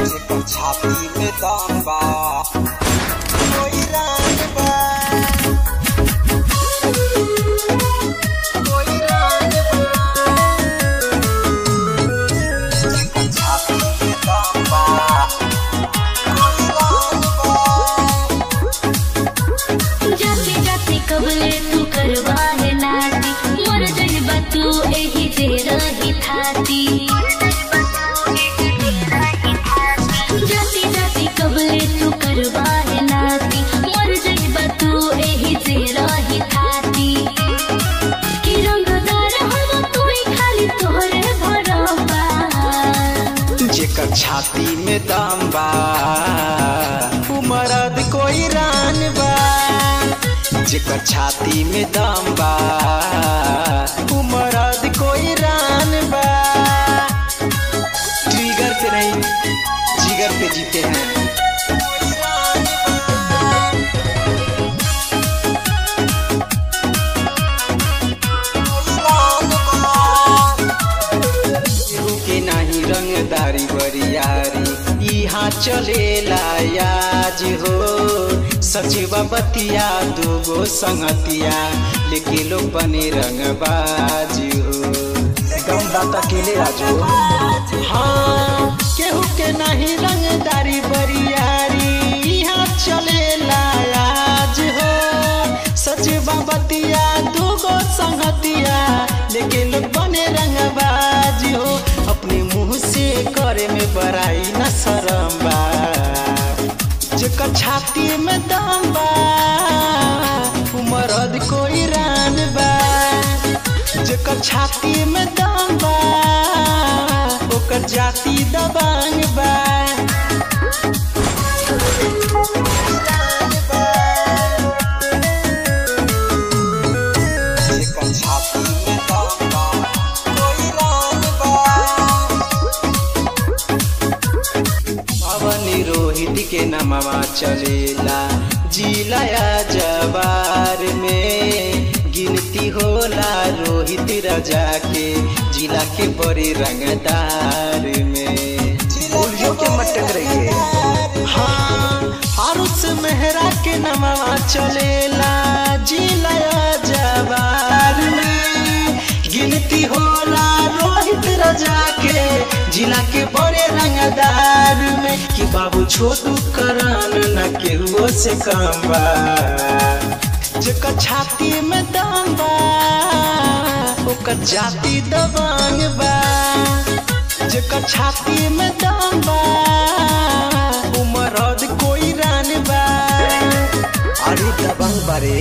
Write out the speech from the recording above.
जेकर छाती में दम बा कोई रान बा कोई रान बा जेकर छाती में दम बा कोई रान बा। जाते जाते कबले तू करवा है नाती मर जइबा तू एही जे रही थाती। जाते जाते कबले तू करवा है नाती मर जइबा तू एही जे रही थाती। कि रंगदार हम तू खाली तोहरे भरवा जेकर छाती में दम बा उ मरद कोई रान बा जेकर छाती में दम बा उ मरद कोई रान बा। ट्रिगर से नहीं जिगर पे जीते हैं। के नहीं रंगदारी बरियारी यहाँ चलेला याज हो सचिवा बतिया दूगो संगतिया लेके लोग बने रंगबाज हो दम बात अकेले आजो। हाँ केहू के नहीं रंगदारी बरियारी यहाँ चलेला याज हो सचिवा बतिया दूगो संगतिया लेके लोग बने रंगबाज हो। अपने मुंह से करे में बड़ाई न शरम बा जेकर छाती में दम बा उ मरद कोई रान बा जेकर छाती में दम बा ओकर जाति दबांग बा। जेकर छाती में दम बा कोई रान बा। पवन रोहित के नमवा चलेला जिलाया जवार में गिनती होला रोहित राजा के जिला के बड़े रंगदार में बोलियो के मटक रही है। हाँ हारुस मेहरा के नमवा चलेला जिलाया जवार में गिनती होला रोहित राजा के जिला के बड़े रंगदार में। कि बाबू छोटू करान न केहू से कम बा जेकर छाती में दम बा ओकर जाति दबांग बा जेकर छाती में दम बा उ मरद कोई रान बा। अरे दबंग बारे।